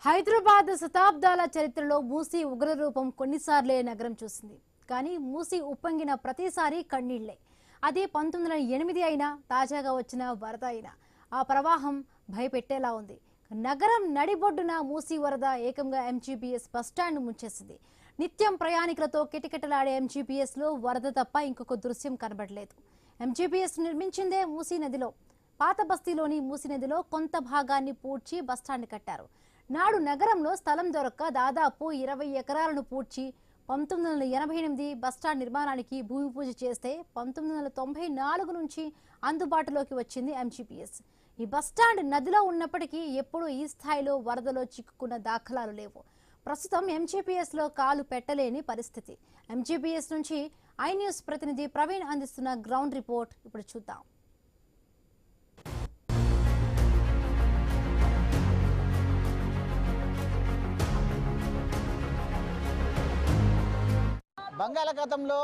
హైదరాబాద్ శతాబ్దాల చరిత్రలో మూసీ ఉగ్రరూపం కొన్నిసార్లే నగరం చూసింది. కానీ మూసీ ఉప్పొంగిన ప్రతిసారి కన్నీళ్లే. అది 1908 అయినా, తాజాగా వచ్చిన వరద అయినా ఆ ప్రవాహం భయపెట్టేలా ఉంది. నగరం నడిబొడ్డున మూసీ వరద ఏకంగా ఎంజీబీఎస్ బస్టాండ్ ముంచేసింది. నిత్యం ప్రయాణికులతో కిటకిటలాడే ఎంజీబీఎస్ లో వరద తప్ప ఇంకొక దృశ్యం కనబడలేదు. ఎంజీబీఎస్ నిర్మించిందే మూసీ నదిలో. పాత బస్తీలోని మూసీ నదిలో కొంత భాగాన్ని పూడ్చి బస్టాండ్ కట్టారు. నాడు నగరంలో స్థలం దొరక్క దాదాపు 20 ఎకరాలను పూడ్చి 1988 బస్టాండ్ నిర్మాణానికి భూమి పూజ చేస్తే 1994 నుంచి అందుబాటులోకి వచ్చింది ఎంజీబీఎస్. ఈ బస్టాండ్ నదిలో ఉన్నప్పటికీ ఎప్పుడూ ఈ స్థాయిలో వరదలో చిక్కుకున్న దాఖలాలు లేవు. ప్రస్తుతం ఎంజీబీఎస్ లో కాలు పెట్టలేని పరిస్థితి. ఎంజీబీఎస్ నుంచి ఐ న్యూస్ ప్రతినిధి ప్రవీణ్ అందిస్తున్న గ్రౌండ్ రిపోర్ట్ ఇప్పుడు చూద్దాం. బంగాళాఖాతంలో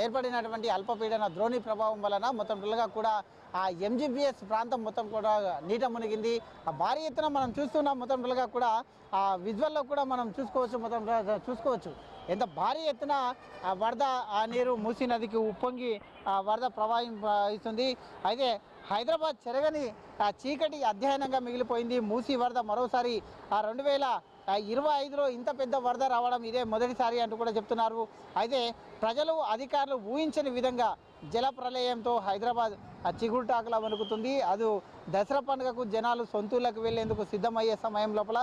ఏర్పడినటువంటి అల్పపీడన ద్రోణి ప్రభావం వలన మొత్తం టోటల్గా కూడా ఆ ఎంజీబీఎస్ ప్రాంతం మొత్తం కూడా నీట మునిగింది. ఆ భారీ ఎత్తున మనం చూస్తున్నాం. మొత్తం టోటల్గా కూడా ఆ విజువల్లో కూడా మనం చూసుకోవచ్చు ఎంత భారీ ఎత్తున వరద ఆ నీరు మూసీ నదికి ఉప్పొంగి వరద ప్రవహిస్తుంది. అయితే హైదరాబాద్ చెరగని చీకటి అధ్యయనంగా మిగిలిపోయింది. మూసీ వరద మరోసారి 2025లో ఇంత పెద్ద వరద రావడం ఇదే మొదటిసారి అంటూ కూడా చెప్తున్నారు. అయితే ప్రజలు, అధికారులు ఊహించని విధంగా జల ప్రళయంతో హైదరాబాద్ చిగురుటాకులా వణుకుతుంది. అది దసరా పండుగకు జనాలు సొంతూళ్ళకు వెళ్లేందుకు సిద్ధమయ్యే సమయం లోపల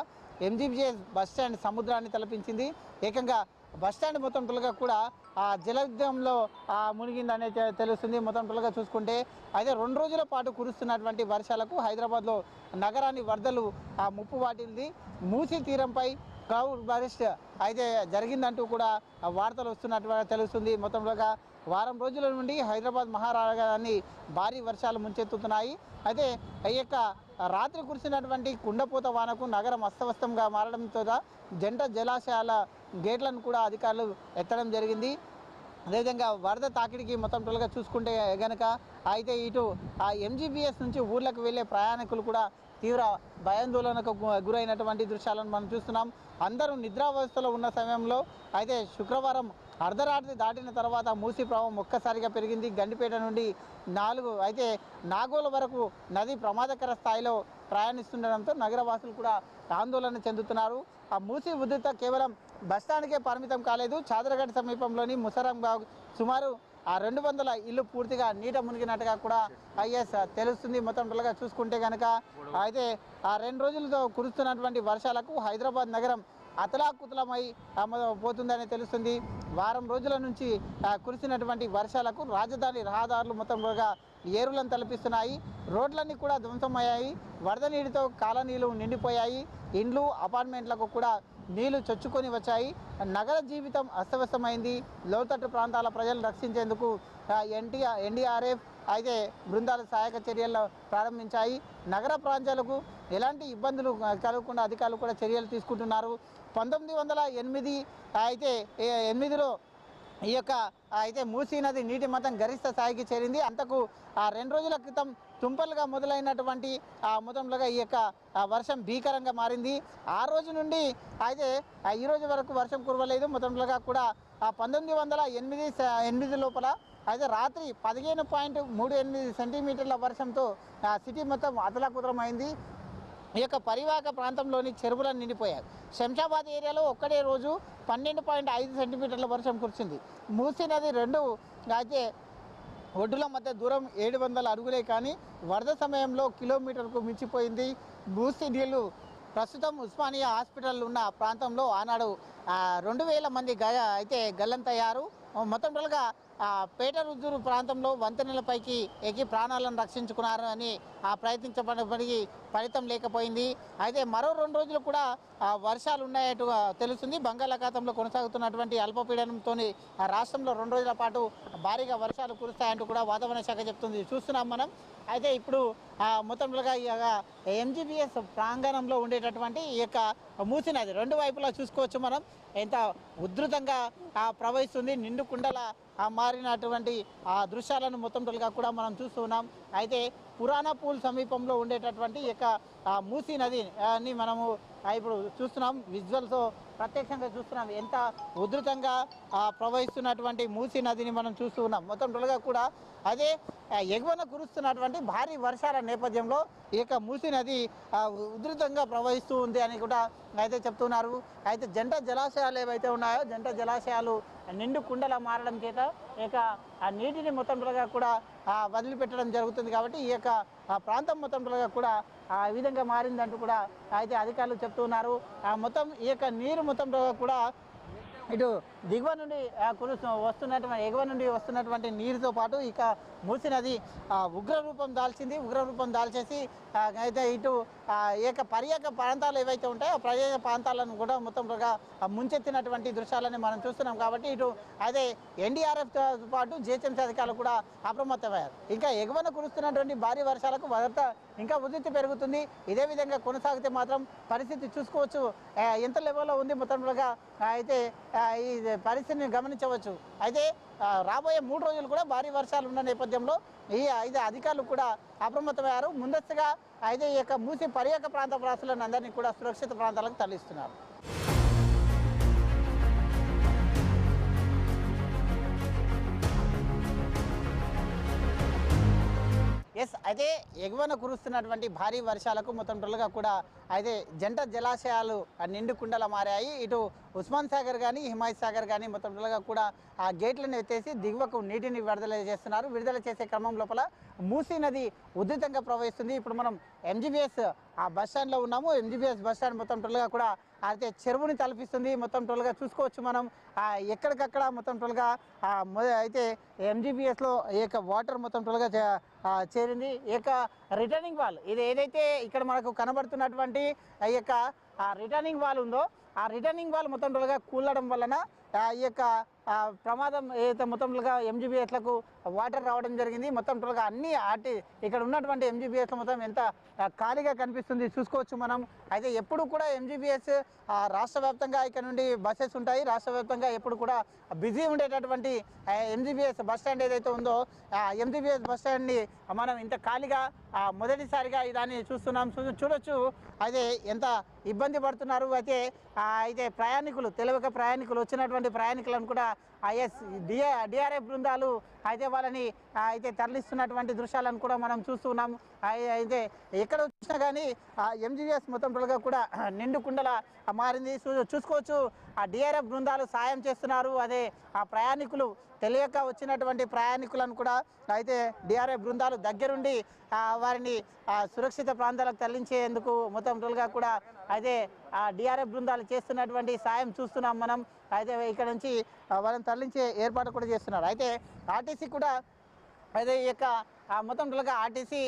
ఎంజీబీఎస్ బస్టాండ్ సముద్రాన్ని తలపించింది. ఏకంగా బస్టాండ్ మొత్తం టోల్గా కూడా ఆ జలయుద్ధంలో మునిగిందనే తెలుస్తుంది. మొత్తం టోల్గా చూసుకుంటే అయితే 2 రోజుల పాటు కురుస్తున్నటువంటి వర్షాలకు హైదరాబాద్లో నగరాన్ని వరదలు ముప్పు వాటిల్ది. మూసీ తీరంపై క్లౌడ్ బరస్ట్ అయితే జరిగిందంటూ కూడా వార్తలు వస్తున్నట్టుగా తెలుస్తుంది. మొత్తంలోగా వారం రోజుల నుండి హైదరాబాద్ మహానగరాన్ని భారీ వర్షాలు ముంచెత్తుతున్నాయి. అయితే ఈ యొక్క రాత్రి కురిసినటువంటి కుండపోత వానకు నగరం అస్తవ్యస్తంగా మారడంతో జంట జలాశయాల గేట్లను కూడా అధికారులు ఎత్తడం జరిగింది. అదేవిధంగా వరద తాకిడికి మొత్తం టోల్గా చూసుకుంటే గనక అయితే ఇటు ఆ ఎంజీబీఎస్ నుంచి ఊర్లకు వెళ్ళే ప్రయాణికులు కూడా తీవ్ర భయాందోళనకు గురైనటువంటి దృశ్యాలను మనం చూస్తున్నాం. అందరూ నిద్రావస్థలో ఉన్న సమయంలో అయితే శుక్రవారం అర్ధరాత్రి దాటిన తర్వాత మూసీ ప్రవాహం ఒక్కసారిగా పెరిగింది. గండిపేట నుండి నాగోల వరకు నది ప్రమాదకర స్థాయిలో ప్రయాణిస్తుండడంతో నగరవాసులు కూడా ఆందోళన చెందుతున్నారు. ఆ మూసీ ఉధృత కేవలం బస్టాండ్కే పరిమితం కాలేదు. చాదరగఢ్ సమీపంలోని ముసరంబాగ్ సుమారు 200 ఇల్లు పూర్తిగా నీట మునిగినట్టుగా కూడా ఐఎస్ తెలుస్తుంది. మొత్తం టోల్గా చూసుకుంటే కనుక అయితే 2 రోజులతో కురుస్తున్నటువంటి వర్షాలకు హైదరాబాద్ నగరం అతలాకుతలమై పోతుందని తెలుస్తుంది. వారం రోజుల నుంచి కురిసినటువంటి వర్షాలకు రాజధాని రహదారులు మొత్తం కూడా ఏరులను తలపిస్తున్నాయి. రోడ్లన్నీ కూడా ధ్వంసమయ్యాయి. వరద నీటితో కాలనీలు నిండిపోయాయి. ఇండ్లు, అపార్ట్మెంట్లకు కూడా నీళ్లు చొచ్చుకొని వచ్చాయి. నగర జీవితం అస్తవ్యస్తమైంది. లోతట్టు ప్రాంతాల ప్రజలను రక్షించేందుకు ఎన్డీఆర్ఎఫ్ అయితే బృందాలు సహాయక చర్యలు ప్రారంభించాయి. నగర ప్రాంతాలకు ఎలాంటి ఇబ్బందులు కలగకుండా అధికారులు కూడా చర్యలు తీసుకుంటున్నారు. 1908లో ఈ యొక్క అయితే మూసీ నది నీటి మట్టం గరిష్ట స్థాయికి చేరింది. అంతకు 2 రోజుల క్రితం తుంపలుగా మొదలైనటువంటి మొత్తంలోగా ఈ యొక్క వర్షం భీకరంగా మారింది. ఆ రోజు నుండి అయితే ఈ రోజు వరకు వర్షం కురవలేదు. మొత్తంలోగా కూడా 1908 లోపల అయితే రాత్రి 15.38 సెంటీమీటర్ల వర్షంతో సిటీ మొత్తం అతలాకుతలమైంది. ఈ యొక్క పరివాహక ప్రాంతంలోని చెరువులను నిండిపోయాయి. శంషాబాద్ ఏరియాలో ఒక్కడే రోజు 12.5 సెంటీమీటర్ల వర్షం కురిసింది. మూసీ నది 2 అయితే ఒడ్డుల మధ్య దూరం 700 అడుగులే, కానీ వరద సమయంలో కిలోమీటర్కు మించిపోయింది. మూసీ నీళ్లు ప్రస్తుతం ఉస్మానియా హాస్పిటల్ ఉన్న ప్రాంతంలో ఆనాడు 2000 మంది గల్లంతయ్యారు. మొత్తం టోల్గా పేటరుద్దూరు ప్రాంతంలో వంతెనలపైకి ఎక్కి ప్రాణాలను రక్షించుకున్నారు అని ప్రయత్నించబడినప్పటికీ ఫలితం లేకపోయింది. అయితే మరో 2 రోజులు కూడా వర్షాలు ఉన్నాయట్టు తెలుస్తుంది. బంగాళాఖాతంలో కొనసాగుతున్నటువంటి అల్పపీడనంతో రాష్ట్రంలో 2 రోజుల పాటు భారీగా వర్షాలు కురుస్తాయంటూ కూడా వాతావరణ శాఖ చెప్తుంది. చూస్తున్నాం మనం. అయితే ఇప్పుడు మొత్తంగా ఈ ఎంజీబీఎస్ ప్రాంగణంలో ఉండేటటువంటి ఈ యొక్క మూసీ నది 2 వైపులా చూసుకోవచ్చు మనం ఎంత ఉధృతంగా ప్రవహిస్తుంది. నిండు కుండల మారినటువంటి ఆ దృశ్యాలను మొత్తం టోల్గా కూడా మనం చూస్తున్నాం. అయితే పురాణ పూల్ సమీపంలో ఉండేటటువంటి యొక్క మూసీ నదిని మనము ఇప్పుడు చూస్తున్నాం. విజువల్స్ ప్రత్యక్షంగా చూస్తున్నాం ఎంత ఉధృతంగా ప్రవహిస్తున్నటువంటి మూసీ నదిని మనం చూస్తూ ఉన్నాం. మొత్తం టోల్గా కూడా అదే ఎగువన కురుస్తున్నటువంటి భారీ వర్షాల నేపథ్యంలో ఈ యొక్క మూసీ నది ఉధృతంగా ప్రవహిస్తూ ఉంది అని కూడా అయితే చెప్తున్నారు. అయితే జంట జలాశయాలు ఏవైతే ఉన్నాయో జంట జలాశయాలు నిండు కుండలా మారడం చేత ఈ యొక్క ఆ నీటిని మొత్తం టోల్గా కూడా వదిలిపెట్టడం జరుగుతుంది. కాబట్టి ఈ యొక్క ప్రాంతం మొత్తం టోల్గా కూడా ఆ విధంగా మారిందంటూ కూడా అయితే అధికారులు చెప్తున్నారు. మొత్తం ఈ యొక్క నీరు మొత్తం టోల్గా కూడా ఇటు దిగువ నుండి వస్తున్నటువంటి ఎగువ నుండి వస్తున్నటువంటి నీరుతో పాటు ఇక మూసీ నది ఉగ్రరూపం దాల్చింది. ఉగ్రరూపం దాల్చేసి అయితే ఇటు పర్యాటక ప్రాంతాలు ఏవైతే ఉంటాయో ఆ పర్యాటక ప్రాంతాలను కూడా మొత్తం ముంచెత్తినటువంటి దృశ్యాలని మనం చూస్తున్నాం. కాబట్టి ఇటు అదే ఎన్డీఆర్ఎఫ్తో పాటు జిహెచ్ఎంసీ అధికారులు కూడా అప్రమత్తమయ్యారు. ఇంకా ఎగువన కురుస్తున్నటువంటి భారీ వర్షాలకు భద్రత ఇంకా ఉధృతి పెరుగుతుంది. ఇదే విధంగా కొనసాగితే మాత్రం పరిస్థితి చూసుకోవచ్చు ఎంత లెవెల్లో ఉంది మొత్తంగా అయితే ఈ పరిస్థితిని గమనించవచ్చు. అయితే రాబోయే 3 రోజులు కూడా భారీ వర్షాలు ఉన్న నేపథ్యంలో ఈ 5 అధికారులు కూడా అప్రమత్తమయ్యారు. ముందస్తుగా అయితే ఈ యొక్క మూసీ పర్యాటక ప్రాంత వాసులను అందరినీ కూడా సురక్షిత ప్రాంతాలకు తరలిస్తున్నారు. అయితే ఎగువన కురుస్తున్నటువంటి భారీ వర్షాలకు మొత్తం టోల్గా కూడా అయితే జంట జలాశయాలు నిండు కుండలా మారాయి. ఇటు ఉస్మాన్ సాగర్ కానీ హిమాయత్ సాగర్ కానీ మొత్తం టోల్గా కూడా ఆ గేట్లను ఎత్తేసి దిగువకు నీటిని విడుదల చేస్తున్నారు. విడుదల చేసే క్రమం లోపల మూసీ నది ఉధృతంగా ప్రవహిస్తుంది. ఇప్పుడు మనం ఎంజీబీఎస్ ఆ బస్ స్టాండ్లో ఉన్నాము. ఎంజీబీఎస్ బస్ స్టాండ్ మొత్తం టోల్గా కూడా అయితే చెరువుని తలపిస్తుంది. మొత్తం టోల్గా చూసుకోవచ్చు మనం ఎక్కడికక్కడ మొత్తం టోల్గా అయితే ఎంజీబీఎస్లో ఈ యొక్క వాటర్ మొత్తం టోల్గా చేరింది. ఈ యొక్క రిటర్నింగ్ వాల్ ఇది ఏదైతే ఇక్కడ మనకు కనబడుతున్నటువంటి ఈ యొక్క రిటర్నింగ్ వాల్ ఉందో ఆ రిటర్నింగ్ వాల్ మొత్తం టోల్గా కూలడం వలన ఈ యొక్క ప్రమాదం ఏదైతే మొత్తం టోల్గా ఎంజీబీఎస్లకు వాటర్ రావడం జరిగింది. మొత్తం టోల్గా అన్ని ఇక్కడ ఉన్నటువంటి ఎంజీబీఎస్లో మొత్తం ఎంత ఖాళీగా కనిపిస్తుంది చూసుకోవచ్చు మనం. అయితే ఎప్పుడు కూడా ఎంజీబీఎస్ రాష్ట్ర వ్యాప్తంగా ఇక్కడ నుండి బస్సెస్ ఉంటాయి. రాష్ట్ర వ్యాప్తంగా ఎప్పుడు కూడా బిజీ ఉండేటటువంటి ఎంజీబీఎస్ బస్ స్టాండ్ ఏదైతే ఉందో ఎంజీబీఎస్ బస్ స్టాండ్ని మనం ఇంత ఖాళీగా మొదటిసారిగా దాన్ని చూస్తున్నాం. చూడొచ్చు అయితే ఎంత ఇబ్బంది పడుతున్నారు. అయితే ప్రయాణికులు తెలియక ప్రయాణికులు వచ్చినటువంటి ప్రయాణికులను కూడా డిఆర్ఎఫ్ బృందాలు అయితే వాళ్ళని అయితే తరలిస్తున్నటువంటి దృశ్యాలను కూడా మనం చూస్తున్నాం. అయితే ఎక్కడ చూసినా కానీ ఎంజీబీఎస్ మొత్తం టోల్గా కూడా నిండు కుండల మారింది. చూసుకోవచ్చు ఆ డిఆర్ఎఫ్ బృందాలు సాయం చేస్తున్నారు. అదే ఆ ప్రయాణికులు తెలియక వచ్చినటువంటి ప్రయాణికులను కూడా అయితే డిఆర్ఎఫ్ బృందాలు దగ్గరుండి వారిని సురక్షిత ప్రాంతాలకు తరలించేందుకు మొత్తం టోల్గా కూడా అయితే ఆ డిఆర్ఎఫ్ బృందాలు చేస్తున్నటువంటి సాయం చూస్తున్నాం మనం. అయితే ఇక్కడ నుంచి వాళ్ళని తరలించే ఏర్పాటు కూడా చేస్తున్నారు. అయితే ఆర్టీసీ కూడా అయితే ఈ యొక్క మొత్తం టోల్గా ఆర్టీసీ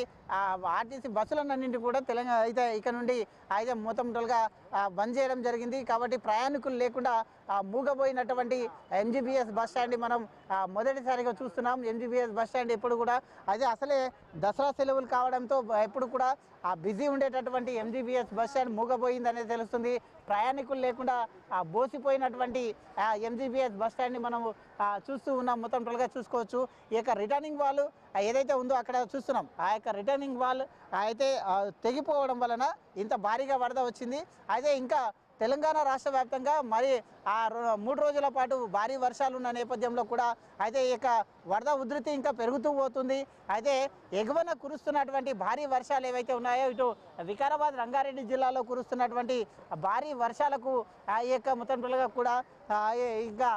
బస్సులన్నింటి కూడా తెలంగాణ అయితే ఇక్కడ నుండి అయితే మొత్తం టోల్గా బంద్ చేయడం జరిగింది. కాబట్టి ప్రయాణికులు లేకుండా మూగబోయినటువంటి ఎంజీబీఎస్ బస్ స్టాండ్ మనం మొదటిసారిగా చూస్తున్నాం. ఎంజీబీఎస్ బస్ స్టాండ్ ఎప్పుడు కూడా అయితే అసలే దసరా సెలవులు కావడంతో ఎప్పుడు కూడా బిజీ ఉండేటటువంటి ఎంజీబీఎస్ బస్ స్టాండ్ మూగబోయింది అనేది తెలుస్తుంది. ప్రయాణికులు లేకుండా బోసిపోయినటువంటి ఎంజీబీఎస్ బస్ స్టాండ్ని మనం చూస్తూ ఉన్నాం. మొత్తం టోల్గా చూసుకోవచ్చు. ఈ యొక్క రిటర్నింగ్ వాల్ ఏదైతే ఉందో అక్కడ చూస్తున్నాం. ఆ యొక్క రిటర్నింగ్ వాల్ అయితే తెగిపోవడం వలన ఇంత భారీగా వరద వచ్చింది. అయితే ఇంకా తెలంగాణ రాష్ట్ర వ్యాప్తంగా మరి 3 రోజుల పాటు భారీ వర్షాలు ఉన్న నేపథ్యంలో కూడా అయితే ఈ యొక్క వరద ఉధృతి ఇంకా పెరుగుతూ పోతుంది. అయితే ఎగువన కురుస్తున్నటువంటి భారీ వర్షాలు ఏవైతే ఉన్నాయో ఇటు వికారాబాద్ రంగారెడ్డి జిల్లాలో కురుస్తున్నటువంటి భారీ వర్షాలకు ఈ యొక్క మొత్తం టోల్గా కూడా ఇంకా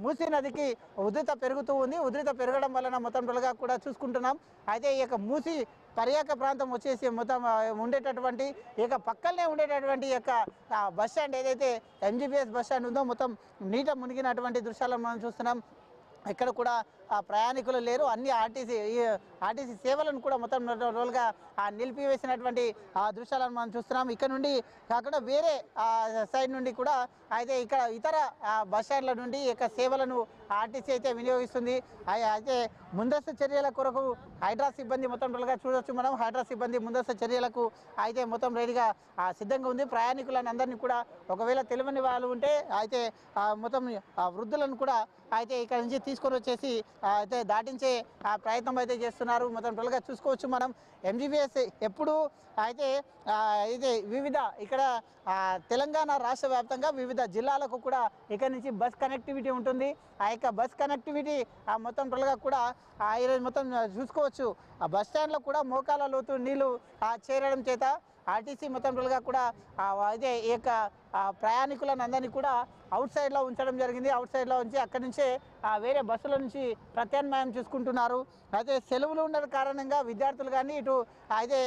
మూసీ నదికి ఉధృత పెరుగుతూ ఉంది. ఉధృత పెరగడం వలన మొత్తం టోల్గా కూడా చూసుకుంటున్నాం. అయితే ఈ యొక్క మూసీ పర్యాటక ప్రాంతం వచ్చేసి మొత్తం ఉండేటటువంటి ఈ యొక్క పక్కనే ఉండేటటువంటి ఈ యొక్క బస్ స్టాండ్ ఏదైతే ఎంజీబీఎస్ బస్ స్టాండ్ ఉందో మొత్తం నీట మునిగినటువంటి దృశ్యాలను మనం చూస్తున్నాం. ఇక్కడ కూడా ప్రయాణికులు లేరు. అన్ని ఆర్టీసీ సేవలను కూడా మొత్తం రోజులుగా నిలిపివేసినటువంటి దృశ్యాలను మనం చూస్తున్నాం. ఇక్కడ నుండి కాకుండా వేరే సైడ్ నుండి కూడా అయితే ఇక్కడ ఇతర బస్ స్టాండ్ల నుండి ఇక సేవలను ఆర్టీసీ అయితే వినియోగిస్తుంది. అయితే ముందస్తు చర్యల కొరకు హైడ్రా సిబ్బంది మొత్తం రోజులుగా చూడొచ్చు మనం. హైడ్రా సిబ్బంది ముందస్తు చర్యలకు అయితే మొత్తం రెడీగా సిద్ధంగా ఉంది. ప్రయాణికులను అందరినీ కూడా ఒకవేళ తెలియని వాళ్ళు ఉంటే అయితే మొత్తం వృద్ధులను కూడా అయితే ఇక్కడ నుంచి తీసుకొని వచ్చేసి అయితే దాటించే ప్రయత్నం అయితే చేస్తున్నారు. మొత్తం టోల్గా చూసుకోవచ్చు మనం. ఎంజీబీఎస్ ఎప్పుడు అయితే ఇది వివిధ ఇక్కడ తెలంగాణ రాష్ట్ర వ్యాప్తంగా వివిధ జిల్లాలకు కూడా ఇక్కడ నుంచి బస్ కనెక్టివిటీ ఉంటుంది. ఆ యొక్క బస్ కనెక్టివిటీ మొత్తం టోల్గా కూడా ఈరోజు మొత్తం చూసుకోవచ్చు. ఆ బస్ స్టాండ్లో కూడా మోకాల లోతు నీళ్లు చేరడం చేత ఆర్టీసీ మొత్తం టోల్గా కూడా అదే ఈ యొక్క ప్రయాణికులను అందరినీ కూడా అవుట్ సైడ్లో ఉంచడం జరిగింది. అవుట్ సైడ్లో ఉంచి అక్కడి నుంచే వేరే బస్సుల నుంచి ప్రత్యామ్నాయం చూసుకుంటున్నారు. అయితే సెలవులు ఉన్న కారణంగా విద్యార్థులు కానీ ఇటు అయితే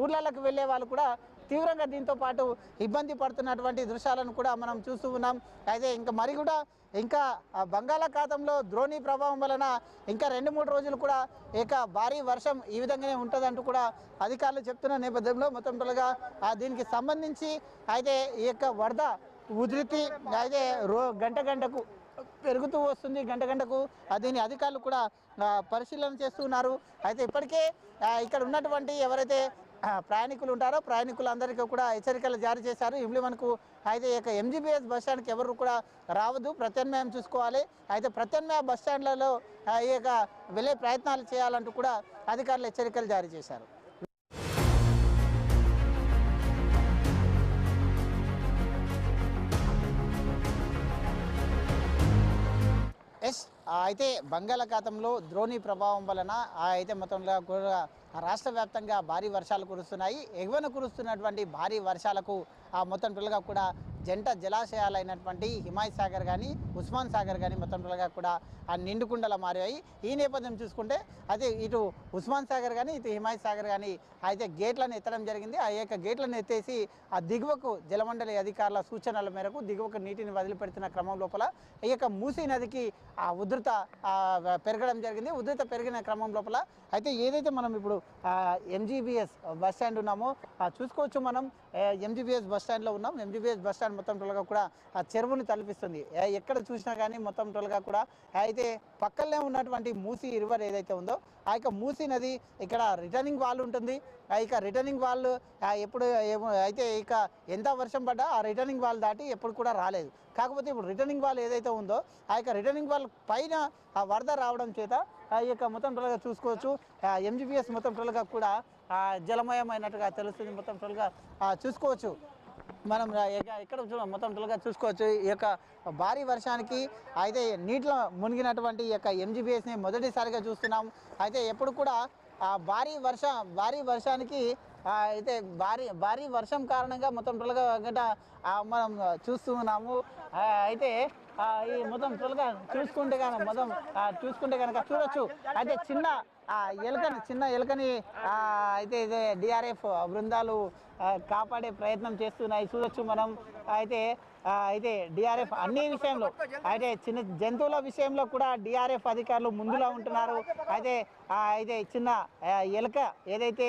ఊర్లలకు వెళ్ళే వాళ్ళు కూడా తీవ్రంగా దీంతో పాటు ఇబ్బంది పడుతున్నటువంటి దృశ్యాలను కూడా మనం చూస్తూ ఉన్నాం. అయితే ఇంకా బంగాళాఖాతంలో ద్రోణి ప్రభావం వలన ఇంకా 2-3 రోజులు కూడా ఇక భారీ వర్షం ఈ విధంగానే ఉంటుందంటూ కూడా అధికారులు చెప్తున్న నేపథ్యంలో మొత్తం టోల్గా దీనికి సంబంధించి అయితే ఈ యొక్క వరద ఉధృతి అయితే గంటకు పెరుగుతూ వస్తుంది. గంటకు దీని అధికారులు కూడా పరిశీలన చేస్తున్నారు. అయితే ఇప్పటికే ఇక్కడ ఉన్నటువంటి ఎవరైతే ప్రయాణికులు ఉంటారో ప్రయాణికులందరికీ కూడా హెచ్చరికలు జారీ చేశారు. ఇమ్లిమన్కు అయితే ఇక ఎంజీబీఎస్ బస్ స్టాండ్కి ఎవరు కూడా రావద్దు, ప్రత్యామ్నాయం చూసుకోవాలి. అయితే ప్రత్యామ్నాయ బస్ స్టాండ్లలో ఈ యొక్క వెళ్ళే ప్రయత్నాలు చేయాలంటూ కూడా అధికారులు హెచ్చరికలు జారీ చేశారు. అయితే బంగాళాఖాతంలో ద్రోణి ప్రభావం వలన అయితే మొత్తంలో కూడా రాష్ట్ర వ్యాప్తంగా భారీ వర్షాలు కురుస్తున్నాయి. ఎగువన కురుస్తున్నటువంటి భారీ వర్షాలకు మొత్తం టోల్గా కూడా జంట జలాశయాలైనటువంటి హిమాయత్ సాగర్ కానీ ఉస్మాన్ సాగర్ కానీ మొత్తం టోల్గా కూడా నిండుకుండలా మారాయి. ఈ నేపథ్యం చూసుకుంటే అయితే ఇటు ఉస్మాన్ సాగర్ కానీ ఇటు హిమాయత్ సాగర్ కానీ అయితే గేట్లను ఎత్తడం జరిగింది. ఆ యొక్క గేట్లను ఎత్తేసి ఆ దిగువకు జలమండలి అధికారుల సూచనల మేరకు దిగువకు నీటిని వదిలిపెడుతున్న క్రమం లోపల ఈ యొక్క మూసీ నదికి ఉధృత పెరగడం జరిగింది. ఉధృత పెరిగిన క్రమం లోపల అయితే ఏదైతే మనం ఇప్పుడు ఎంజీబీఎస్ బస్ స్టాండ్ ఉన్నామో చూసుకోవచ్చు మనం. ఎంజీబీఎస్ బస్ స్టాండ్లో ఉన్నాం. ఎంజీబీఎస్ బస్ స్టాండ్ మొత్తం టోల్గా కూడా చెరువుని తలపిస్తుంది. ఎక్కడ చూసినా కానీ మొత్తం టోల్గా కూడా అయితే పక్కనే ఉన్నటువంటి మూసీ రివర్ ఏదైతే ఉందో ఆ యొక్క మూసీ నది ఇక్కడ రిటర్నింగ్ వాల్ ఉంటుంది. ఇక రిటర్నింగ్ వాల్ ఎప్పుడు అయితే ఇక ఎంత వర్షం పడ్డా ఆ రిటర్నింగ్ వాల్ దాటి ఎప్పుడు కూడా రాలేదు. కాకపోతే ఇప్పుడు రిటర్నింగ్ వాల్ ఏదైతే ఉందో ఆ యొక్క రిటర్నింగ్ వాల్ పైన వరద రావడం చేత ఈ యొక్క మొత్తం టోల్గా చూసుకోవచ్చు. ఎంజీబీఎస్ మొత్తం టోల్గా కూడా జలమయమైనట్టుగా తెలుస్తుంది. మొత్తం టోల్గా చూసుకోవచ్చు మనం. ఎక్కడ మొత్తం టోల్గా చూసుకోవచ్చు. ఈ యొక్క భారీ వర్షానికి అయితే నీటిలో మునిగినటువంటి ఈ యొక్క ఎంజీబీఎస్ని మొదటిసారిగా చూస్తున్నాం. అయితే ఎప్పుడు కూడా భారీ వర్షానికి అయితే భారీ వర్షం కారణంగా మొత్తం టోల్గా మనం చూస్తూ ఉన్నాము. అయితే ఈ మొత్తం టోల్గా చూసుకుంటే కనుక చూడొచ్చు. అయితే చిన్న ఎలుకని అయితే ఇదే డిఆర్ఎఫ్ బృందాలు కాపాడే ప్రయత్నం చేస్తున్నాయి చూడొచ్చు మనం. అయితే డిఆర్ఎఫ్ అన్ని విషయంలో అయితే చిన్న జంతువుల విషయంలో కూడా డిఆర్ఎఫ్ అధికారులు ముందులా ఉంటున్నారు. అయితే చిన్న ఎలుక ఏదైతే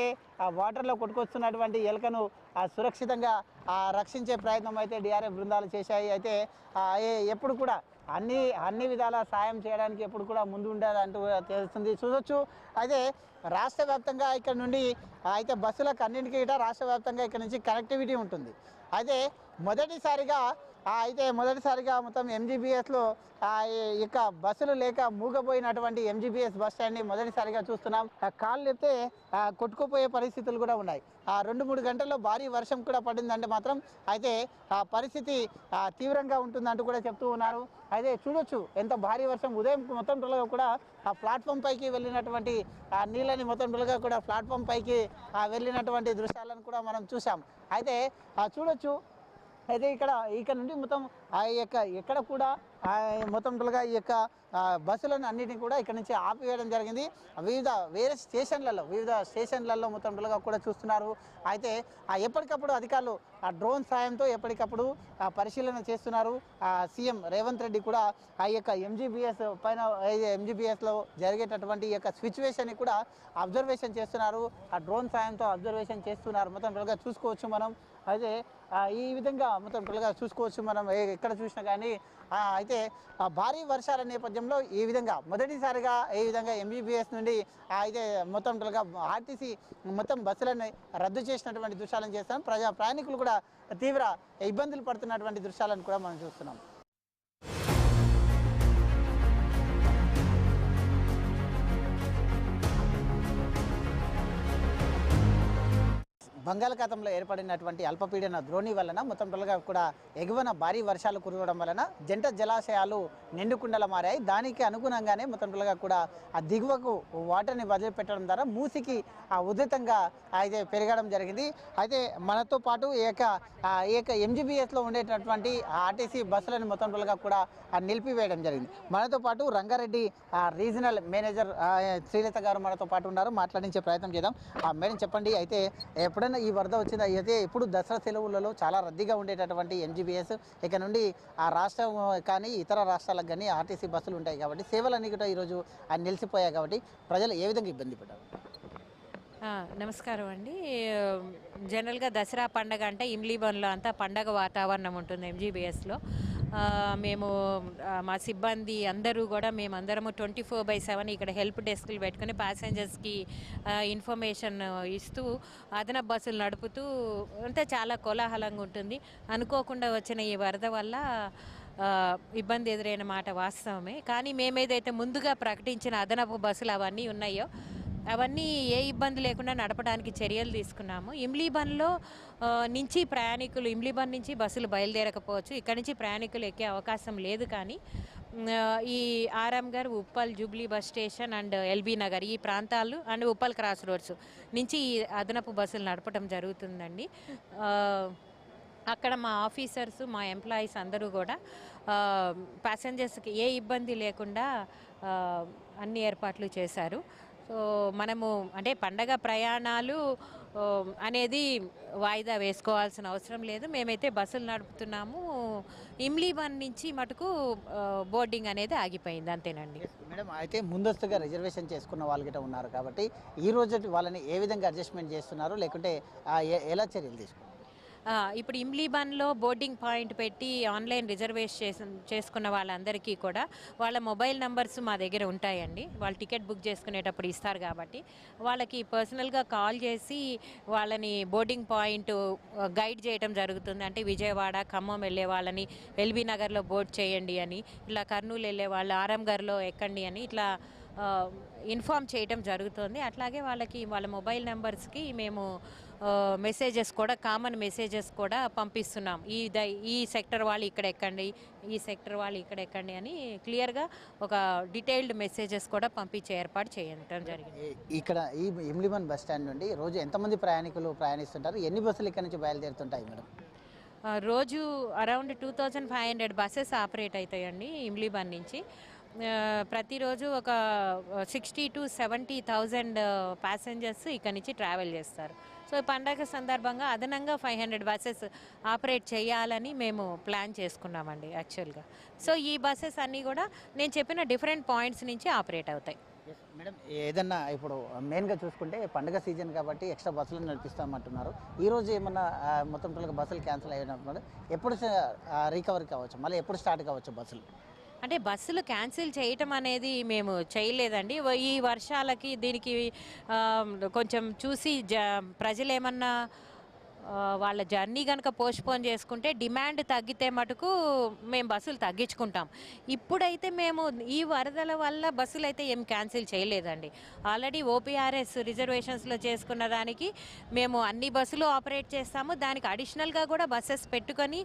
వాటర్లో కొట్టుకొస్తున్నటువంటి ఎలుకను సురక్షితంగా రక్షించే ప్రయత్నం అయితే డిఆర్ఎఫ్ బృందాలు చేశాయి. అయితే ఎప్పుడు కూడా అన్ని విధాల సాయం చేయడానికి ఎప్పుడు కూడా ముందు ఉండేదంటూ తెలుస్తుంది చూడొచ్చు. అయితే రాష్ట్ర వ్యాప్తంగా ఇక్కడ నుండి అయితే బస్సులకు అన్నింటికీ రాష్ట్ర వ్యాప్తంగా ఇక్కడ నుంచి కనెక్టివిటీ ఉంటుంది. అయితే మొదటిసారిగా మొత్తం ఎంజీబీఎస్లో ఇక బస్సులు లేక మూగపోయినటువంటి ఎంజీబీఎస్ బస్ స్టాండ్ని మొదటిసారిగా చూస్తున్నాం. కాళ్ళు లేపితే కొట్టుకుపోయే పరిస్థితులు కూడా ఉన్నాయి. 2-3 గంటల్లో భారీ వర్షం కూడా పడిందంటే మాత్రం అయితే ఆ పరిస్థితి తీవ్రంగా ఉంటుందంటూ కూడా చెప్తూ ఉన్నారు. అయితే చూడొచ్చు ఎంత భారీ వర్షం. ఉదయం మొత్తం టోల్గా కూడా ఆ ప్లాట్ఫామ్ పైకి వెళ్ళినటువంటి నీళ్ళని మొత్తం టోల్గా కూడా ప్లాట్ఫామ్ పైకి వెళ్ళినటువంటి దృశ్యాలను కూడా మనం చూసాం. అయితే చూడొచ్చు. అయితే ఇక్కడ నుండి మొత్తం ఎక్కడ కూడా మొత్తం టోల్గా ఈ యొక్క బస్సులను అన్నిటిని కూడా ఇక్కడ నుంచి ఆపివేయడం జరిగింది. వేరే స్టేషన్లలో మొత్తం కూడా చూస్తున్నారు. అయితే ఎప్పటికప్పుడు అధికారులు డ్రోన్ సాయంతో ఎప్పటికప్పుడు పరిశీలన చేస్తున్నారు. సీఎం రేవంత్ రెడ్డి కూడా ఆ యొక్క ఎంజీబీఎస్ పైన ఎంజీబీఎస్లో జరిగేటటువంటి ఈ యొక్క సిచ్యువేషన్ని కూడా అబ్జర్వేషన్ చేస్తున్నారు. ఆ డ్రోన్ సాయంతో అబ్జర్వేషన్ చేస్తున్నారు. మొత్తం చూసుకోవచ్చు మనం. అయితే ఈ విధంగా మొత్తం చూసుకోవచ్చు మనం ఎక్కడ చూసినా కానీ. అయితే భారీ వర్షాల నేపథ్యంలో ఈ విధంగా మొదటిసారిగా ఈ విధంగా ఎంబీబీఎస్ నుండి అయితే మొత్తం ఆర్టీసీ మొత్తం బస్సులను రద్దు చేసినటువంటి దృశ్యాలను చేస్తాం. ప్రయాణికులు కూడా తీవ్ర ఇబ్బందులు పడుతున్నటువంటి దృశ్యాలను కూడా మనం చూస్తున్నాం. బంగాళాఖాతంలో ఏర్పడినటువంటి అల్పపీడన ద్రోణి వలన మొత్తం కూడా ఎగువన భారీ వర్షాలు కురవడం వలన జంట జలాశయాలు నిండుకుండల మారాయి. దానికి అనుగుణంగానే మొత్తం కూడా ఆ దిగువకు వాటర్ని వదిలిపెట్టడం ద్వారా మూసికి ఉధృతంగా అయితే పెరగడం జరిగింది. అయితే మనతో పాటు ఈ యొక్క ఎంజీబీఎస్లో ఉండేటటువంటి ఆర్టీసీ బస్సులను మొత్తం కూడా నిలిపివేయడం జరిగింది. మనతో పాటు రంగారెడ్డి రీజనల్ మేనేజర్ శ్రీలత గారు మనతో పాటు ఉన్నారు. మాట్లాడించే ప్రయత్నం చేద్దాం. మేడం చెప్పండి, అయితే ఎప్పుడైనా ఈ వరద వచ్చింది అయితే ఇప్పుడు దసరా సెలవులలో చాలా రద్దీగా ఉండేటటువంటి ఎంజీబీఎస్ ఇక నుండి ఆ రాష్ట్రం కానీ ఇతర రాష్ట్రాలకు కానీ ఆర్టీసీ బస్సులు ఉంటాయి కాబట్టి సేవలన్నీ కూడా ఈరోజు నిలిచిపోయాయి కాబట్టి ప్రజలు ఏ విధంగా ఇబ్బంది పడ్డారు? నమస్కారం అండి. జనరల్గా దసరా పండగ అంటే ఇమ్లీబన్లో అంతా పండగ వాతావరణం ఉంటుంది. ఎంజీబీఎస్లో మేము మా సిబ్బంది అందరూ కూడా మేమందరము 24/7 ఇక్కడ హెల్ప్ డెస్క్లు పెట్టుకుని ప్యాసింజర్స్కి ఇన్ఫర్మేషన్ ఇస్తూ అదనపు బస్సులు నడుపుతూ అంతా చాలా కోలాహలంగా ఉంటుంది. అనుకోకుండా వచ్చిన ఈ వరద వల్ల ఇబ్బంది ఎదురైన మాట వాస్తవమే. కానీ మేమేదైతే ముందుగా ప్రకటించిన అదనపు బస్సులు అవన్నీ ఉన్నాయో అవన్నీ ఏ ఇబ్బంది లేకుండా నడపడానికి చర్యలు తీసుకున్నాము. ఇమ్లీబన్లో నుంచి ప్రయాణికులు ఇమ్లీబన్ నుంచి బస్సులు బయలుదేరకపోవచ్చు. ఇక్కడ నుంచి ప్రయాణికులు ఎక్కే అవకాశం లేదు. కానీ ఈ Aramghar, Uppal, Jubilee bus station and LB Nagar ఈ ప్రాంతాలు అండ్ ఉప్పల్ క్రాస్ రోడ్స్ నుంచి అదనపు బస్సులు నడపడం జరుగుతుందండి. అక్కడ మా ఆఫీసర్స్, మా ఎంప్లాయీస్ అందరూ కూడా ప్యాసింజర్స్కి ఏ ఇబ్బంది లేకుండా అన్ని ఏర్పాట్లు చేశారు. సో మనము అంటే పండగ ప్రయాణాలు అనేది వాయిదా వేసుకోవాల్సిన అవసరం లేదు. మేమైతే బస్సులు నడుపుతున్నాము. ఇమ్లీబన్ నుంచి మటుకు బోర్డింగ్ అనేది ఆగిపోయింది, అంతేనండి. మేడం, అయితే ముందస్తుగా రిజర్వేషన్ చేసుకున్న వాళ్ళు గిట్ట ఉన్నారు కాబట్టి ఈ రోజు వాళ్ళని ఏ విధంగా అడ్జస్ట్మెంట్ చేస్తున్నారు, లేకుంటే ఎలా చర్యలు తీసుకున్నారు? ఇప్పుడు ఇమ్లీబన్లో బోర్డింగ్ పాయింట్ పెట్టి ఆన్లైన్ రిజర్వేషన్ చేసుకున్న వాళ్ళందరికీ కూడా వాళ్ళ మొబైల్ నంబర్స్ మా దగ్గర ఉంటాయండి. వాళ్ళు టికెట్ బుక్ చేసుకునేటప్పుడు ఇస్తారు కాబట్టి వాళ్ళకి పర్సనల్గా కాల్ చేసి వాళ్ళని బోర్డింగ్ పాయింట్ గైడ్ చేయడం జరుగుతుంది. అంటే విజయవాడ, ఖమ్మం వెళ్ళే వాళ్ళని ఎల్బీ నగర్లో బోర్డ్ చేయండి అని, ఇట్లా కర్నూలు వెళ్ళే వాళ్ళు ఆరాంఘర్లో ఎక్కండి అని ఇట్లా ఇన్ఫామ్ చేయడం జరుగుతుంది. అట్లాగే వాళ్ళకి వాళ్ళ మొబైల్ నెంబర్స్కి మేము మెసేజెస్ కూడా, కామన్ మెసేజెస్ కూడా పంపిస్తున్నాం. ఈ సెక్టర్ వాళ్ళు ఇక్కడ ఎక్కండి, ఈ సెక్టర్ వాళ్ళు ఇక్కడ ఎక్కండి అని క్లియర్గా ఒక డీటెయిల్డ్ మెసేజెస్ కూడా పంపించే ఏర్పాటు చేయడం జరిగింది. ఇక్కడ ఈ ఇమ్లీబన్ బస్ స్టాండ్ నుండి రోజు ఎంతమంది ప్రయాణికులు ప్రయాణిస్తుంటారు? ఎన్ని బస్సులు ఇక్కడ నుంచి బయలుదేరుతుంటాయి మేడం? రోజు అరౌండ్ 2500 బస్సెస్ ఆపరేట్ అవుతాయండి ఇమ్లీబన్ నుంచి. ప్రతిరోజు ఒక 60,000 to 70,000 ప్యాసింజర్స్ ఇక్కడ నుంచి ట్రావెల్ చేస్తారు. సో పండగ సందర్భంగా అదనంగా 500 బస్సెస్ ఆపరేట్ చేయాలని మేము ప్లాన్ చేసుకున్నామండి యాక్చువల్గా. సో ఈ బస్సెస్ అన్నీ కూడా నేను చెప్పిన డిఫరెంట్ పాయింట్స్ నుంచి ఆపరేట్ అవుతాయి. మేడం, ఏదన్నా ఇప్పుడు మెయిన్గా చూసుకుంటే పండుగ సీజన్ కాబట్టి ఎక్స్ట్రా బస్సులను నడిపిస్తామంటున్నారు. ఈరోజు ఏమన్నా మొత్తం బస్సులు క్యాన్సిల్ అయినప్పుడు ఎప్పుడు రికవరీ కావచ్చు, మళ్ళీ ఎప్పుడు స్టార్ట్ కావచ్చు బస్సులు? అంటే బస్సులు క్యాన్సిల్ చేయటం అనేది మేము చేయలేదండి. ఈ వర్షాలకి దీనికి కొంచెం చూసి ప్రజలు ఏమన్నా వాళ్ళ జర్నీ కనుక పోస్ట్పోన్ చేసుకుంటే డిమాండ్ తగ్గితే మటుకు మేము బస్సులు తగ్గించుకుంటాం. ఇప్పుడైతే మేము ఈ వరదల వల్ల బస్సులు అయితే ఏం క్యాన్సిల్ చేయలేదండి. ఆల్రెడీ ఓపీఆర్ఎస్ రిజర్వేషన్స్లో చేసుకున్న దానికి మేము అన్ని బస్సులు ఆపరేట్ చేస్తాము. దానికి అడిషనల్గా కూడా బస్సెస్ పెట్టుకొని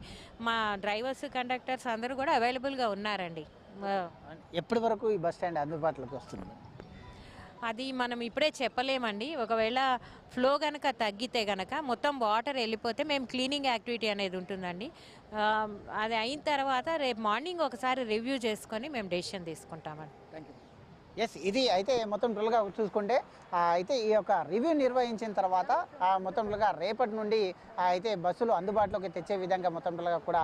మా డ్రైవర్స్, కండక్టర్స్ అందరూ కూడా అవైలబుల్గా ఉన్నారండి. ఎప్పటి వరకు ఈ బస్ స్టాండ్ అందుబాటులోకి వస్తుంది? అది మనం ఇప్పుడే చెప్పలేమండి. ఒకవేళ ఫ్లో గనక తగ్గితే గనక మొత్తం వాటర్ వెళ్ళిపోతే మేము క్లీనింగ్ యాక్టివిటీ అనేది ఉంటుందండి. అది అయిన తర్వాత రేపు మార్నింగ్ ఒకసారి రివ్యూ చేసుకొని మేము డెసిషన్ తీసుకుంటామండి. Thank you. ఎస్, ఇది అయితే మొత్తం టోటల్గా చూసుకుంటే అయితే ఈ యొక్క రివ్యూ నిర్వహించిన తర్వాత మొత్తం టోటల్గా రేపటి నుండి అయితే బస్సులు అందుబాటులోకి తెచ్చే విధంగా మొత్తం టోటల్గా కూడా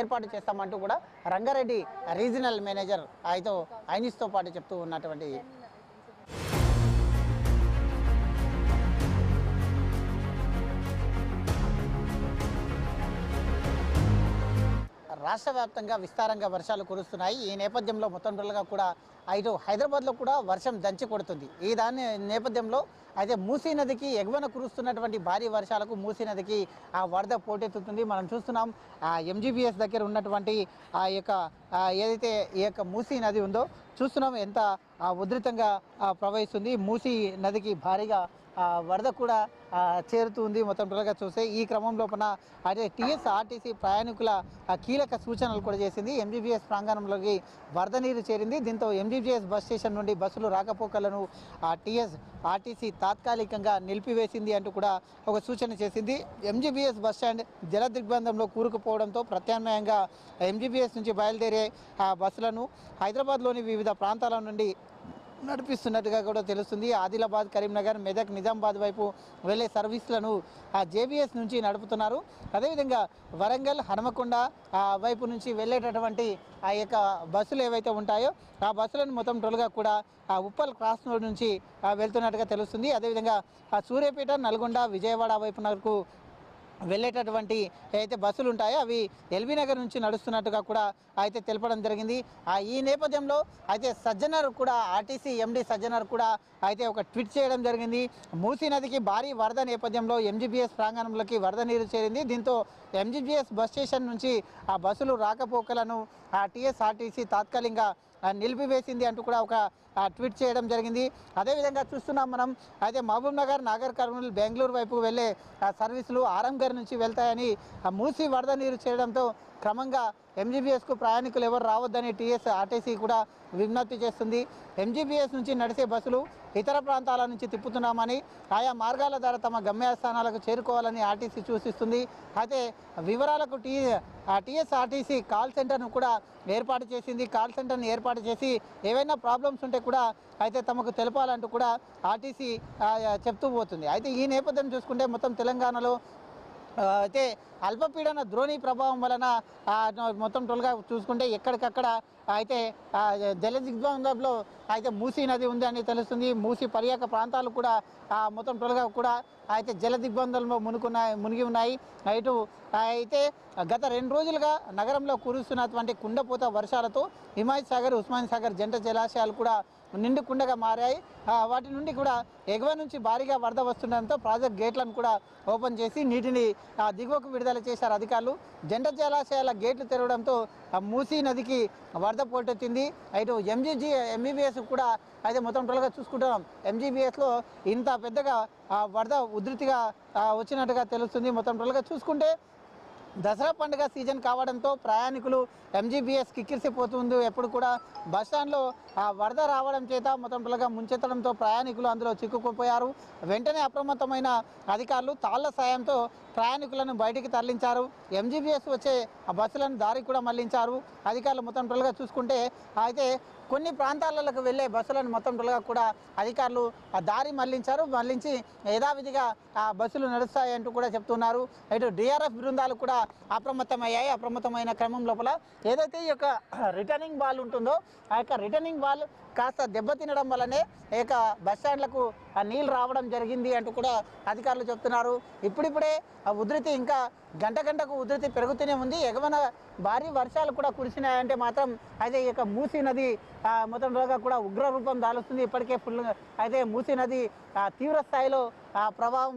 ఏర్పాటు చేస్తామంటూ కూడా రంగారెడ్డి రీజనల్ మేనేజర్ అయితే ఐనిస్తో పాటు చెప్తూ ఉన్నటువంటి రాష్ట్ర వ్యాప్తంగా విస్తారంగా వర్షాలు కురుస్తున్నాయి. ఈ నేపథ్యంలో మొత్తం టోటల్గా కూడా ఇటు హైదరాబాద్లో కూడా వర్షం దంచి కొడుతుంది. ఈ దాని నేపథ్యంలో అయితే మూసీ నదికి ఎగువన కురుస్తున్నటువంటి భారీ వర్షాలకు మూసీ నదికి వరద పోటెత్తుతుంది. మనం చూస్తున్నాం ఎంజీబీఎస్ దగ్గర ఉన్నటువంటి ఏదైతే ఈ యొక్క మూసీ నది ఉందో చూస్తున్నాం ఎంత ఉధృతంగా ప్రవహిస్తుంది. మూసీ నదికి భారీగా వరద కూడా చేరుతుంది. మొత్తం టోటల్గా చూస్తే ఈ క్రమం లోపల అదే టీఎస్ఆర్టీసీ ప్రయాణికుల కీలక సూచనలు కూడా చేసింది. ఎంజీబీఎస్ ప్రాంగణంలోకి వరద నీరు చేరింది. దీంతో ఎంజీబీఎస్ బస్ స్టేషన్ నుండి బస్సులు రాకపోకలను టీఎస్ఆర్టీసీ తాత్కాలికంగా నిలిపివేసింది అంటూ కూడా ఒక సూచన చేసింది. ఎంజీబీఎస్ బస్ స్టాండ్ జల దిగ్బంధంలో కూరుకుపోవడంతో ప్రత్యామ్నాయంగా ఎంజీబీఎస్ నుంచి బయలుదేరే బస్సులను హైదరాబాద్లోని వివిధ ప్రాంతాల నుండి నడిపిస్తున్నట్టుగా కూడా తెలుస్తుంది. ఆదిలాబాద్, కరీంనగర్, మెదక్, నిజామాబాద్ వైపు వెళ్ళే సర్వీసులను జేబీఎస్ నుంచి నడుపుతున్నారు. అదేవిధంగా వరంగల్, హనుమకొండ వైపు నుంచి వెళ్ళేటటువంటి ఆ యొక్క బస్సులు ఏవైతే ఉంటాయో ఆ బస్సులను మొత్తం టోల్గా కూడా ఉప్పల్ క్రాస్ రోడ్ నుంచి వెళ్తున్నట్టుగా తెలుస్తుంది. అదేవిధంగా సూర్యాపేట, నల్గొండ, విజయవాడ వైపునకు వెళ్ళేటటువంటి ఏదైతే బస్సులు ఉంటాయో అవి ఎల్బీ నగర్ నుంచి నడుస్తున్నట్టుగా కూడా అయితే తెలపడం జరిగింది. ఈ నేపథ్యంలో అయితే సజ్జనర్ కూడా ఆర్టీసీ ఎండీ సజ్జనర్ కూడా అయితే ఒక ట్వీట్ చేయడం జరిగింది. మూసీ నదికి భారీ వరద నేపథ్యంలో ఎంజీబీఎస్ ప్రాంగణంలోకి వరద నీరు చేరింది. దీంతో ఎంజీబీఎస్ బస్ స్టేషన్ నుంచి ఆ బస్సులు రాకపోకలను టీఎస్ఆర్టీసీ తాత్కాలికంగా నిలిపివేసింది అంటూ కూడా ఒక ట్వీట్ చేయడం జరిగింది. అదేవిధంగా చూస్తున్నాం మనం అయితే మహబూబ్ నగర్, నాగర్ కర్నూలు, బెంగళూరు వైపు వెళ్ళే సర్వీసులు ఆరంగర్ నుంచి వెళ్తాయని మూసీ వరద నీరు చేయడంతో క్రమంగా ఎంజీబీఎస్కు ప్రయాణికులు ఎవరు రావద్దని టీఎస్ఆర్టీసీ కూడా విజ్ఞప్తి చేస్తుంది. ఎంజీబీఎస్ నుంచి నడిచే బస్సులు ఇతర ప్రాంతాల నుంచి తిప్పుతున్నామని ఆయా మార్గాల ద్వారా తమ గమ్యస్థానాలకు చేరుకోవాలని ఆర్టీసీ సూచిస్తుంది. అయితే వివరాలకు టీఎస్ఆర్టీసీ కాల్ సెంటర్ను కూడా ఏర్పాటు చేసింది. కాల్ సెంటర్ని ఏర్పాటు చేసి ఏవైనా ప్రాబ్లమ్స్ ఉంటే కూడా అయితే తమకు తెలపాలంటూ కూడా ఆర్టీసీ చెప్తూ పోతుంది. అయితే ఈ నేపథ్యం చూసుకుంటే మొత్తం తెలంగాణలో అయితే అల్పపీడన ద్రోణి ప్రభావం వలన మొత్తం టోల్గా చూసుకుంటే ఎక్కడికక్కడ అయితే జల దిగ్బంధంలో అయితే మూసీ నది ఉంది అని తెలుస్తుంది. మూసీ పర్యాక ప్రాంతాలు కూడా మొత్తం టోల్గా కూడా అయితే జల దిగ్బంధంలో మునిగి ఉన్నాయి. ఇటు అయితే గత 2 రోజులుగా నగరంలో కురుస్తున్నటువంటి కుండపోత వర్షాలతో హిమాయత్ సాగర్, ఉస్మాన్ సాగర్ జంట జలాశయాలు కూడా నిండుకుండగా మారాయి. వాటి నుండి కూడా ఎగువ నుంచి భారీగా వరద వస్తుండడంతో ప్రాజెక్ట్ గేట్లను కూడా ఓపెన్ చేసి నీటిని దిగువకు విడుదల చేశారు అధికారులు. జంట జలాశయాల గేట్లు తెరవడంతో మూసీ నదికి వరద పోటెత్తింది. ఇటు ఎంజీబీఎస్ కూడా అయితే మొత్తం టోల్గా చూసుకుంటున్నాం. ఎంజీబీఎస్లో ఇంత పెద్దగా వరద ఉధృతిగా వచ్చినట్టుగా తెలుస్తుంది. మొత్తం టోల్గా చూసుకుంటే దసరా పండుగ సీజన్ కావడంతో ప్రయాణికులు ఎంజీబీఎస్ కిక్కిరిసిపోతుంది. ఎప్పుడు కూడా బస్టాండ్లో వరద రావడం చేత మొత్తం టోల్గా ముంచెత్తడంతో ప్రయాణికులు అందులో చిక్కుకుపోయారు. వెంటనే అప్రమత్తమైన అధికారులు తాళ్ల సాయంతో ప్రయాణికులను బయటికి తరలించారు. ఎంజీబీఎస్ వచ్చే బస్సులను దారి కూడా మళ్లించారు అధికారులు. మొత్తం టోల్గా చూసుకుంటే అయితే కొన్ని ప్రాంతాలకు వెళ్ళే బస్సులను మొత్తం టోల్గా కూడా అధికారులు దారి మళ్లించి యథావిధిగా బస్సులు నడుస్తాయంటూ కూడా చెప్తున్నారు. ఇటు డిఆర్ఎఫ్ బృందాలు కూడా అప్రమత్తమయ్యాయి. అప్రమత్తమైన క్రమం లోపల ఏదైతే ఈ యొక్క రిటర్నింగ్ బాల్ ఉంటుందో ఆ యొక్క రిటర్నింగ్ బాల్ కాస్త దెబ్బతినడం వల్లనే ఏక బస్టాండ్లకు నీళ్ళు రావడం జరిగింది అంటూ కూడా అధికారులు చెప్తున్నారు. ఇప్పుడిప్పుడే ఉధృతి ఇంకా గంటకు ఉధృతి పెరుగుతూనే ఉంది. ఎగువన భారీ వర్షాలు కూడా కురిసినాయంటే మాత్రం అయితే ఈ యొక్క మూసీ నది మొత్తం రోజుగా కూడా ఉగ్ర రూపం దాలుస్తుంది. ఇప్పటికే ఫుల్ అయితే మూసీ నది తీవ్ర స్థాయిలో ప్రభావం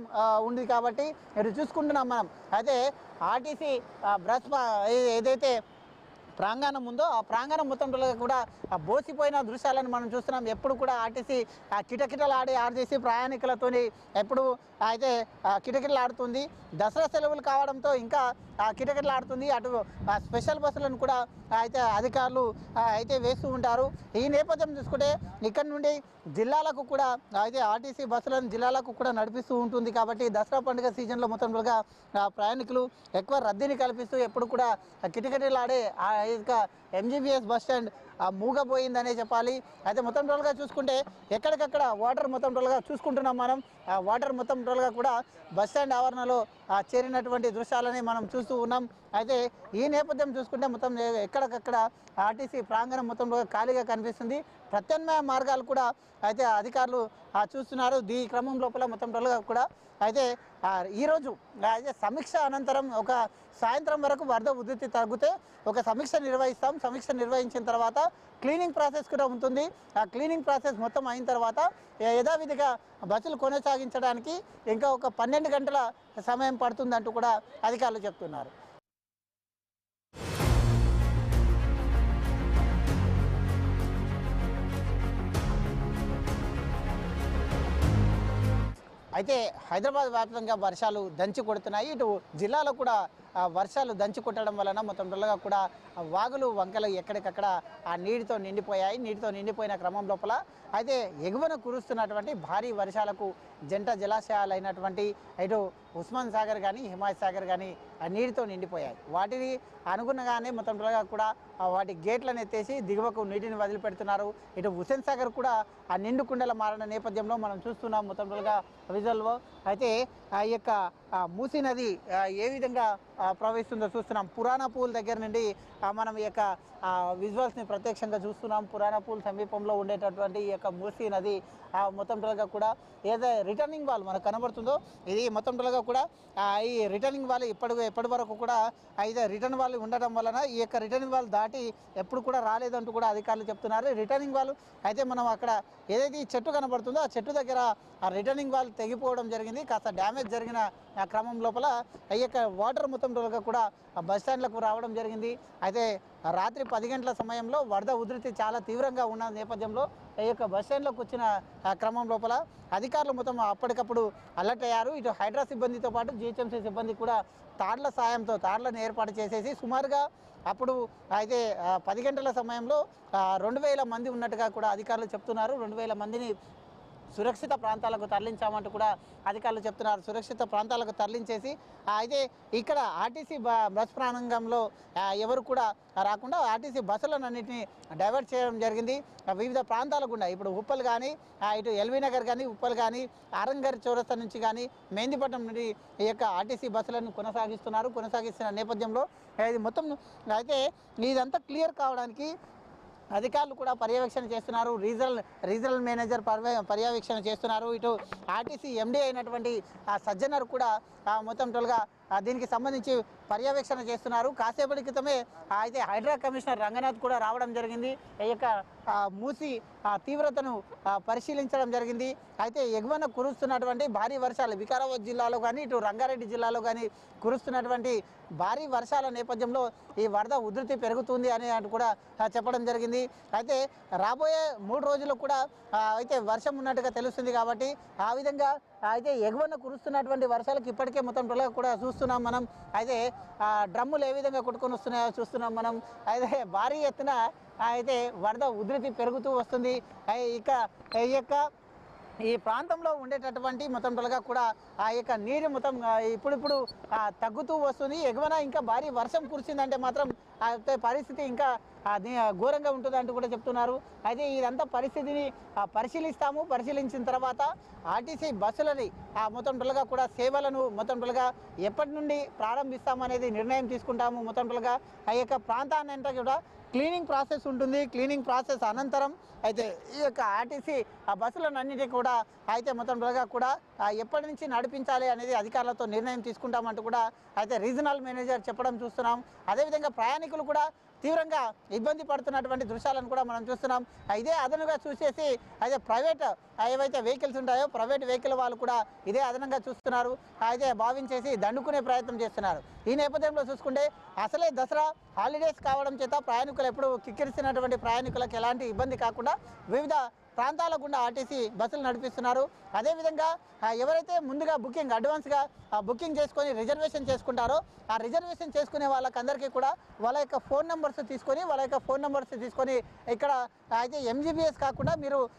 ఉంది కాబట్టి ఇది చూసుకుంటున్నాం మనం. అయితే ఆర్టీసీ ఏదైతే ప్రాంగణం ఉందో ఆ ప్రాంగణం మొత్తంలో కూడా ఆ బోసిపోయిన దృశ్యాలను మనం చూస్తున్నాం. ఎప్పుడు కూడా ఆర్టీసీ కిటకిటలాడి ఆర్టీసీ ప్రయాణికులతోని ఎప్పుడు అయితే కిటకిటలాడుతుంది. దసరా సెలవులు కావడంతో ఇంకా కిటకిటలాడుతుంది. అటు స్పెషల్ బస్సులను కూడా అయితే అధికారులు అయితే వేస్తూ ఉంటారు. ఈ నేపథ్యం చూసుకుంటే ఇక్కడ నుండి జిల్లాలకు కూడా అయితే ఆర్టీసీ బస్సులను జిల్లాలకు కూడా నడిపిస్తూ ఉంటుంది. కాబట్టి దసరా పండుగ సీజన్లో మొత్తంగా ప్రయాణికులు ఎక్కువ రద్దీని కల్పిస్తూ ఎప్పుడు కూడా కిటకిటలాడే ఎంజీబీఎస్ బస్ స్టాండ్ మూగపోయిందనే చెప్పాలి. అయితే మొత్తం టోల్గా చూసుకుంటే ఎక్కడికక్కడ వాటర్ మొత్తం టోల్గా చూసుకుంటున్నాం మనం. వాటర్ మొత్తం టోల్గా కూడా బస్ స్టాండ్ ఆవరణలో చేరినటువంటి దృశ్యాలని మనం చూస్తూ ఉన్నాం. అయితే ఈ నేపథ్యం చూసుకుంటే మొత్తం ఎక్కడికక్కడ ఆర్టీసీ ప్రాంగణం మొత్తం ఖాళీగా కనిపిస్తుంది. ప్రత్యామ్నాయ మార్గాలు కూడా అయితే అధికారులు చూస్తున్నారు. ఈ క్రమం లోపల మొత్తం టోల్గా కూడా అయితే ఈరోజు అయితే సమీక్ష అనంతరం ఒక సాయంత్రం వరకు వరద ఉధృతి తగ్గితే ఒక సమీక్ష నిర్వహిస్తాం. సమీక్ష నిర్వహించిన తర్వాత క్లీనింగ్ ప్రాసెస్ కూడా ఉంటుంది. ఆ క్లీనింగ్ ప్రాసెస్ మొత్తం అయిన తర్వాత యథావిధిగా బస్సులు కొనసాగించడానికి ఇంకా ఒక 12 గంటల సమయం పడుతుందంటూ కూడా అధికారులు చెప్తున్నారు. అయితే హైదరాబాద్ వ్యాప్తంగా వర్షాలు దంచి కొడుతున్నాయి. ఇటు జిల్లాలో కూడా వర్షాలు దంచి కొట్టడం వలన మొత్తం టోల్గా కూడా వాగులు వంకలు ఎక్కడికక్కడ ఆ నీటితో నిండిపోయాయి. నీటితో నిండిపోయిన క్రమం లోపల అయితే ఎగువన కురుస్తున్నటువంటి భారీ వర్షాలకు జంట జలాశయాలు అయినటువంటి ఇటు ఉస్మాన్ సాగర్ కానీ హిమాయత్ సాగర్ కానీ ఆ నీటితో నిండిపోయాయి. వాటిని అనుగుణంగానే మొత్తం టోల్గా కూడా వాటి గేట్లను ఎత్తేసి దిగువకు నీటిని వదిలిపెడుతున్నారు. ఇటు హుస్సేన్ సాగర్ కూడా ఆ నిండు కుండల మారిన నేపథ్యంలో మనం చూస్తున్నాం మొత్తం టోల్గా విజువల్లో. అయితే ఈ యొక్క మూసీ నది ఏ విధంగా ప్రవహిస్తుందో చూస్తున్నాం. పురాణ పూల్ దగ్గర నుండి మనం ఈ యొక్క విజువల్స్ని ప్రత్యక్షంగా చూస్తున్నాం. పురాణ పూల్ సమీపంలో ఉండేటటువంటి ఈ యొక్క మూసీ నది మొత్తం టోల్గా కూడా ఏదైతే రిటర్నింగ్ వాల్ మనకు కనబడుతుందో ఇది మొత్తం టోల్గా కూడా ఈ రిటర్నింగ్ వాల్ ఎప్పటి వరకు కూడా అయితే రిటర్న్ వాల్ ఉండటం వలన ఈ యొక్క రిటర్నింగ్ వాల్ దాటి ఎప్పుడు కూడా రాలేదంటూ కూడా అధికారులు చెప్తున్నారు. రిటర్నింగ్ వాల్ అయితే మనం అక్కడ ఏదైతే ఈ చెట్టు కనబడుతుందో ఆ చెట్టు దగ్గర ఆ రిటర్నింగ్ వాల్ తెగిపోవడం జరిగింది. కాస్త డ్యామేజ్ జరిగిన ఆ క్రమం లోపల ఈ యొక్క వాటర్ మొత్తం టోల్గా కూడా బస్ స్టాండ్లకు రావడం జరిగింది. అయితే రాత్రి 10 గంటల సమయంలో వరద ఉధృతి చాలా తీవ్రంగా ఉన్న నేపథ్యంలో ఈ యొక్క బస్ స్టాండ్లోకి వచ్చిన క్రమం లోపల అధికారులు మొత్తం అప్పటికప్పుడు అలర్ట్ అయ్యారు. ఇటు హైడ్రా సిబ్బందితో పాటు జీహెచ్ఎంసీ సిబ్బంది కూడా తాడ్ల సాయంతో తాడ్లను ఏర్పాటు చేసేసి సుమారుగా అప్పుడు అయితే 10 గంటల సమయంలో 2000 మంది ఉన్నట్టుగా కూడా అధికారులు చెప్తున్నారు. 2000 మందిని సురక్షిత ప్రాంతాలకు తరలించామంటూ కూడా అధికారులు చెప్తున్నారు. సురక్షిత ప్రాంతాలకు తరలించేసి అయితే ఇక్కడ ఆర్టీసీ బస్ ప్రాంగణంలో ఎవరు కూడా రాకుండా ఆర్టీసీ బస్సులన్నింటినీ డైవర్ట్ చేయడం జరిగింది. వివిధ ప్రాంతాల గుండా ఇప్పుడు ఉప్పల్ కానీ ఇటు ఎల్బీ నగర్ కానీ ఉప్పల్ కానీ ఆరంగర్ చౌరస్తా నుంచి కానీ మెహందీపట్నం నుండి ఈ యొక్క ఆర్టీసీ బస్సులను కొనసాగిస్తున్న నేపథ్యంలో ఇది మొత్తం అయితే ఇదంతా క్లియర్ కావడానికి అధికారులు కూడా పర్యవేక్షణ చేస్తున్నారు. రీజనల్ మేనేజర్ పర్యవేక్షణ చేస్తున్నారు. ఇటు ఆర్టీసీ ఎండీ అయినటువంటి సజ్జనర్ కూడా మొత్తం టోల్గా దీనికి సంబంధించి పర్యవేక్షణ చేస్తున్నారు. కాసేపటి క్రితమే అయితే హైడ్రా కమిషనర్ రంగనాథ్ కూడా రావడం జరిగింది. ఈ యొక్క మూసి తీవ్రతను పరిశీలించడం జరిగింది. అయితే ఎగువన కురుస్తున్నటువంటి భారీ వర్షాలు వికారాబాద్ జిల్లాలో కానీ ఇటు రంగారెడ్డి జిల్లాలో కానీ కురుస్తున్నటువంటి భారీ వర్షాల నేపథ్యంలో ఈ వరద ఉధృతి పెరుగుతుంది అని కూడా చెప్పడం జరిగింది. అయితే రాబోయే 3 రోజులు కూడా అయితే వర్షం ఉన్నట్టుగా తెలుస్తుంది. కాబట్టి ఆ విధంగా అయితే ఎగువన కురుస్తున్నటువంటి వర్షాలకు ఇప్పటికే మొత్తం టోల్గా కూడా చూస్తున్నాం మనం. అయితే డ్రమ్ములు ఏ విధంగా కొట్టుకొని వస్తున్నాయో చూస్తున్నాం మనం. అయితే భారీ ఎత్తున అయితే వరద ఉధృతి పెరుగుతూ వస్తుంది. ఈ ప్రాంతంలో ఉండేటటువంటి మొత్తం టోల్గా కూడా ఆ యొక్క నీరు మొత్తం ఇప్పుడు తగ్గుతూ వస్తుంది. ఎగువన ఇంకా భారీ వర్షం కురిసిందంటే మాత్రం పరిస్థితి ఇంకా ఘోరంగా ఉంటుందంటూ కూడా చెప్తున్నారు. అయితే ఇదంతా పరిస్థితిని పరిశీలించిన తర్వాత ఆర్టీసీ బస్సులని మొత్తం టోల్గా కూడా సేవలను మొత్తం టోల్గా ఎప్పటి నుండి ప్రారంభిస్తామనేది నిర్ణయం తీసుకుంటాము. మొత్తం టోల్గా ఆ యొక్క ప్రాంతాన్ని అంతా కూడా క్లీనింగ్ ప్రాసెస్ ఉంటుంది. క్లీనింగ్ ప్రాసెస్ అనంతరం అయితే ఈ యొక్క ఆర్టీసీ బస్సులన్నింటినీ కూడా అయితే మొత్తం టోల్గా కూడా ఎప్పటి నుంచి నడిపించాలి అనేది అధికారులతో నిర్ణయం తీసుకుంటామంటూ కూడా అయితే రీజనల్ మేనేజర్ చెప్పడం చూస్తున్నాం. అదేవిధంగా ప్రయాణికులు కూడా తీవ్రంగా ఇబ్బంది పడుతున్నటువంటి దృశ్యాలను కూడా మనం చూస్తున్నాం. ఇదే అదనుగా చూసేసి అయితే ప్రైవేట్ ఏవైతే వెహికల్స్ ఉంటాయో ప్రైవేట్ వెహికల్ వాళ్ళు కూడా ఇదే అదనంగా చూస్తున్నారు. అయితే భావించేసి దండుకునే ప్రయత్నం చేస్తున్నారు. ఈ నేపథ్యంలో చూసుకుంటే అసలే దసరా హాలిడేస్ కావడం చేత ప్రయాణికులు ఎప్పుడు కిక్కిరిసినటువంటి ప్రయాణికులకు ఎలాంటి ఇబ్బంది కాకుండా వివిధ ప్రాంతాల గుండా ఆర్టీసీ బస్సులు నడిపిస్తున్నారు. అదేవిధంగా ఎవరైతే ముందుగా అడ్వాన్స్గా బుకింగ్ చేసుకొని రిజర్వేషన్ చేసుకుంటారో ఆ రిజర్వేషన్ చేసుకునే వాళ్ళకందరికీ కూడా వాళ్ళ యొక్క ఫోన్ నెంబర్స్ తీసుకొని ఇక్కడ అయితే ఎంజీబీఎస్ కాకుండా మీరు